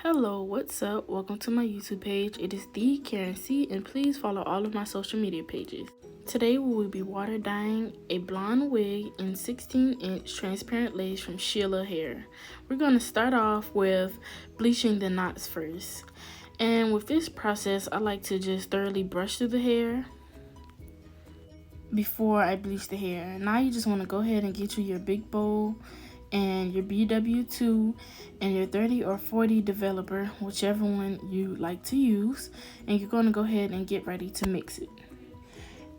Hello, what's up? Welcome to my YouTube page. It is the Karen C, and please follow all of my social media pages. Today we will be water dyeing a blonde wig in 16-inch transparent lace from Sheila hair. We're going to start off with bleaching the knots first. And with this process, I like to just thoroughly brush through the hair before I bleach the hair. Now you just want to go ahead and get you your big bowl and your BW2 and your 30 or 40 developer, whichever one you like to use, and you're going to go ahead and get ready to mix it.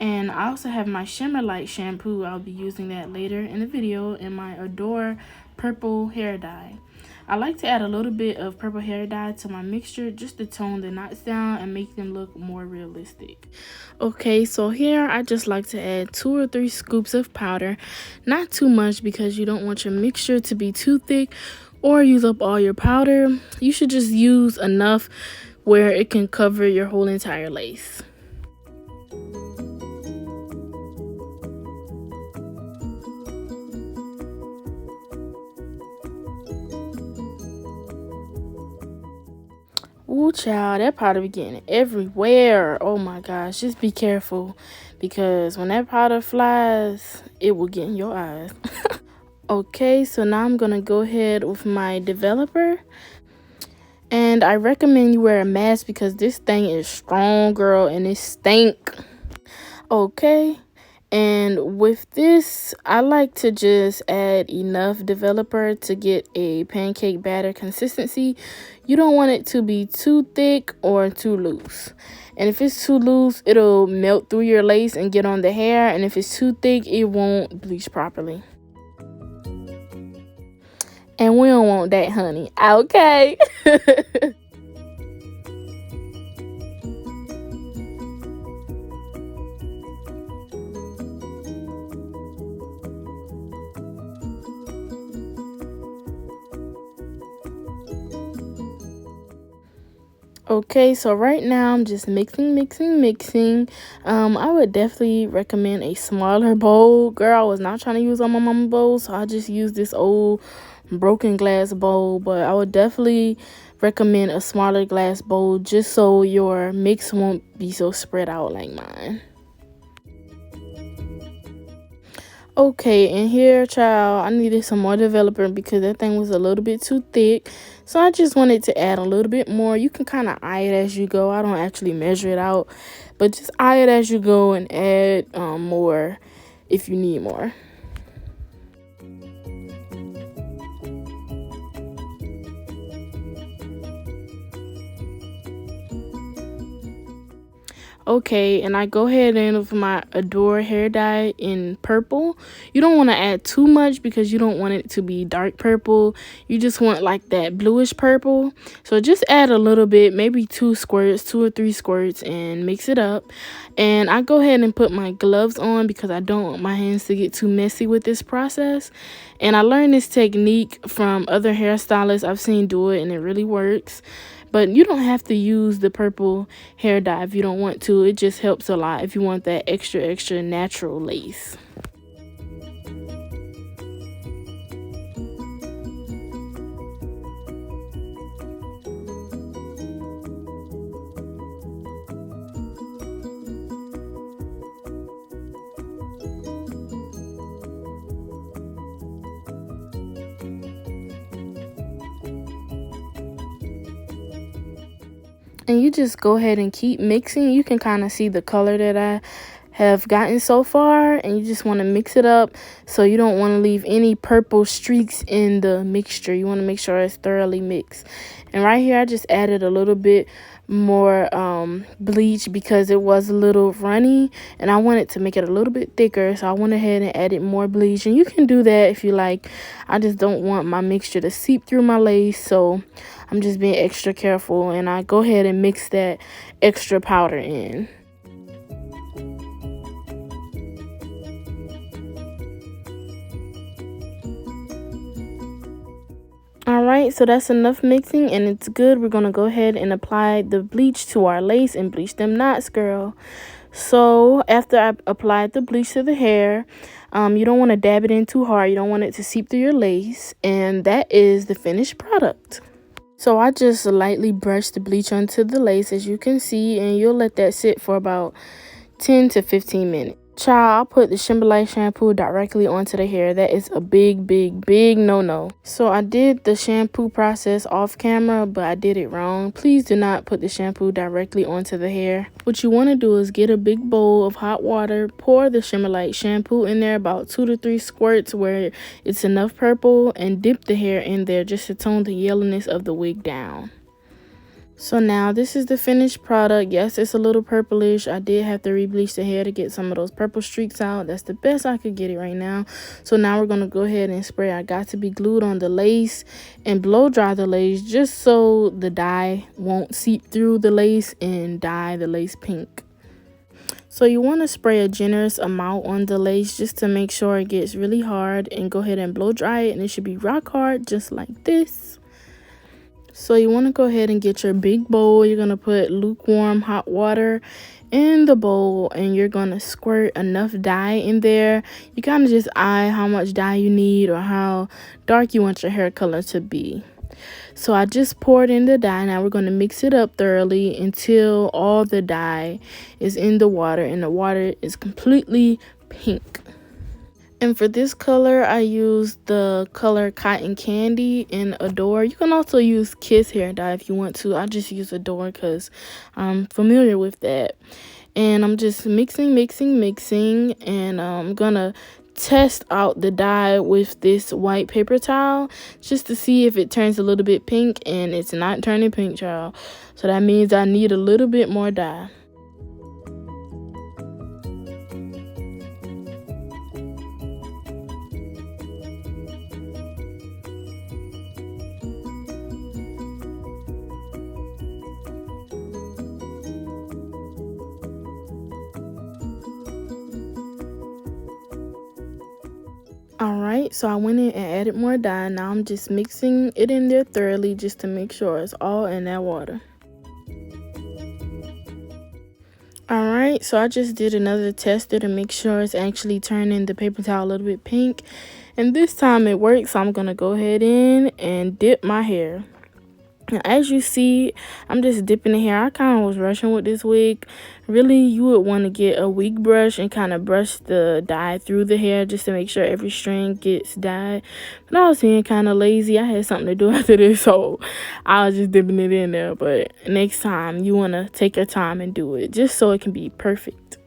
And I also have my Shimmer Light shampoo. I'll be using that later in the video, and my Adore purple hair dye. I like to add a little bit of purple hair dye to my mixture just to tone the knots down and make them look more realistic. Okay, so here I just like to add 2 or 3 scoops of powder. Not too much because you don't want your mixture to be too thick or use up all your powder. You should just use enough where it can cover your whole entire lace. Ooh, child, that powder be getting everywhere. Oh my gosh, just be careful because when that powder flies, it will get in your eyes. Okay, so now I'm gonna go ahead with my developer. And I recommend you wear a mask because this thing is strong, girl, and it stink. Okay. And with this, I like to just add enough developer to get a pancake batter consistency. You don't want it to be too thick or too loose. And if it's too loose, it'll melt through your lace and get on the hair. And if it's too thick, it won't bleach properly. And we don't want that, honey. Okay. Okay, so right now I'm just mixing. I would definitely recommend a smaller bowl. Girl, I was not trying to use all my mama bowls, so I just used this old broken glass bowl. But I would definitely recommend a smaller glass bowl just so your mix won't be so spread out like mine. Okay, and here, child, I needed some more developer because that thing was a little bit too thick. So I just wanted to add a little bit more. You can kind of eye it as you go. I don't actually measure it out, but just eye it as you go and add more if you need more. Okay, and I go ahead and with my Adore hair dye in purple. You don't want to add too much because you don't want it to be dark purple. You just want like that bluish purple. So just add a little bit, maybe 2 or 3 squirts, and mix it up. And I go ahead and put my gloves on because I don't want my hands to get too messy with this process. And I learned this technique from other hairstylists I've seen do it, and it really works. But you don't have to use the purple hair dye if you don't want to. It just helps a lot if you want that extra natural lace. And you just go ahead and keep mixing. You can kind of see the color that I have gotten so far, and you just want to mix it up so you don't want to leave any purple streaks in the mixture. You want to make sure it's thoroughly mixed. And right here I just added a little bit more bleach because it was a little runny and I wanted to make it a little bit thicker, so I went ahead and added more bleach. And you can do that if you like. I just don't want my mixture to seep through my lace, so I'm just being extra careful, and I go ahead and mix that extra powder in. Alright, so that's enough mixing and it's good. We're going to go ahead and apply the bleach to our lace and bleach them knots, girl. So after I applied the bleach to the hair, you don't want to dab it in too hard. You don't want it to seep through your lace. And that is the finished product. So I just lightly brushed the bleach onto the lace, as you can see, and you'll let that sit for about 10 to 15 minutes. Child, I'll put the Shimmer Light shampoo directly onto the hair. That is a big, big, big no-no. So I did the shampoo process off camera, but I did it wrong. Please do not put the shampoo directly onto the hair. What you want to do is get a big bowl of hot water, pour the Shimmer Light shampoo in there, about 2 to 3 squirts where it's enough purple, and dip the hair in there just to tone the yellowness of the wig down. So now this is the finished product. Yes, it's a little purplish. I did have to re-bleach the hair to get some of those purple streaks out. That's the best I could get it right now. So now we're going to go ahead and spray our Got to Be Glued on the lace and blow dry the lace, just so the dye won't seep through the lace and dye the lace pink. So you want to spray a generous amount on the lace just to make sure it gets really hard, and go ahead and blow dry it, and it should be rock hard just like this. So you want to go ahead and get your big bowl. You're going to put lukewarm hot water in the bowl, and you're going to squirt enough dye in there. You kind of just eye how much dye you need or how dark you want your hair color to be. So I just poured in the dye. Now we're going to mix it up thoroughly until all the dye is in the water and the water is completely pink. And for this color, I used the color Cotton Candy in Adore. You can also use Kiss hair dye if you want to. I just use Adore because I'm familiar with that. And I'm just mixing. And I'm going to test out the dye with this white paper towel just to see if it turns a little bit pink. And it's not turning pink, child. So that means I need a little bit more dye. Alright, so I went in and added more dye. Now I'm just mixing it in there thoroughly just to make sure it's all in that water. Alright, so I just did another tester to make sure it's actually turning the paper towel a little bit pink. And this time it works, so I'm going to go ahead in and dip my hair. Now, as you see, I'm just dipping the hair. I kind of was rushing with this wig. Really, you would want to get a wig brush and kind of brush the dye through the hair just to make sure every strand gets dyed. But I was being kind of lazy. I had something to do after this, so I was just dipping it in there. But next time, you want to take your time and do it just so it can be perfect.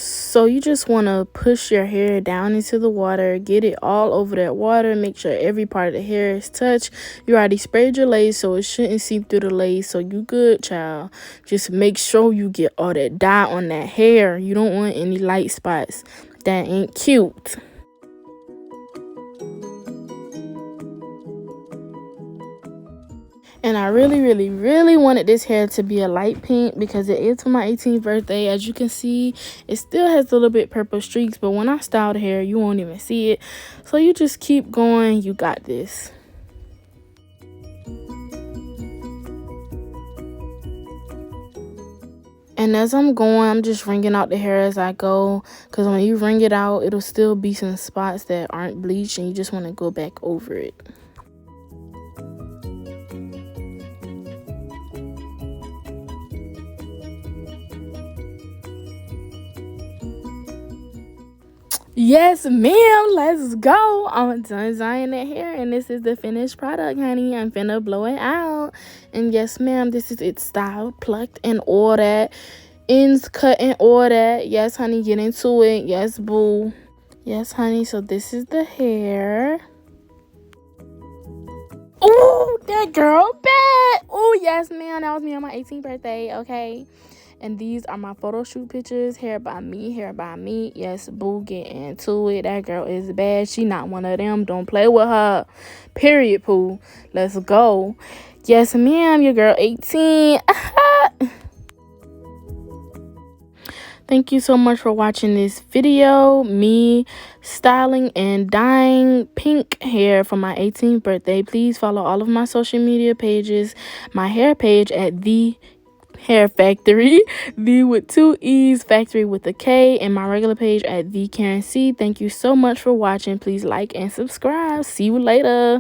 So you just want to push your hair down into the water, get it all over that water, make sure every part of the hair is touched. You already sprayed your lace, so it shouldn't seep through the lace, so you good, child. Just make sure you get all that dye on that hair. You don't want any light spots. That ain't cute. And I really wanted this hair to be a light pink because it is for my 18th birthday. As you can see, it still has a little bit purple streaks, but when I style the hair, you won't even see it. So you just keep going. You got this. And as I'm going, I'm just wringing out the hair as I go, because when you wring it out, it'll still be some spots that aren't bleached, and you just want to go back over it. Yes, ma'am. Let's go. I'm done dyeing that hair, and this is the finished product, honey. I'm finna blow it out. And yes, ma'am, this is it styled, plucked, and all that. Ends cut and all that. Yes, honey, get into it. Yes, boo. Yes, honey, so this is the hair. Oh, that girl bad. Oh, yes, ma'am. That was me on my 18th birthday, okay? And these are my photo shoot pictures. Hair by me. Yes, boo, get into it. That girl is bad. She not one of them. Don't play with her. Period, poo. Let's go. Yes, ma'am. Your girl 18. Thank you so much for watching this video. Me styling and dyeing pink hair for my 18th birthday. Please follow all of my social media pages. My hair page at Hair Factory, the with 2 E's, Factory with a K, and my regular page at the Karen C. Thank you so much for watching. Please like and subscribe. See you later.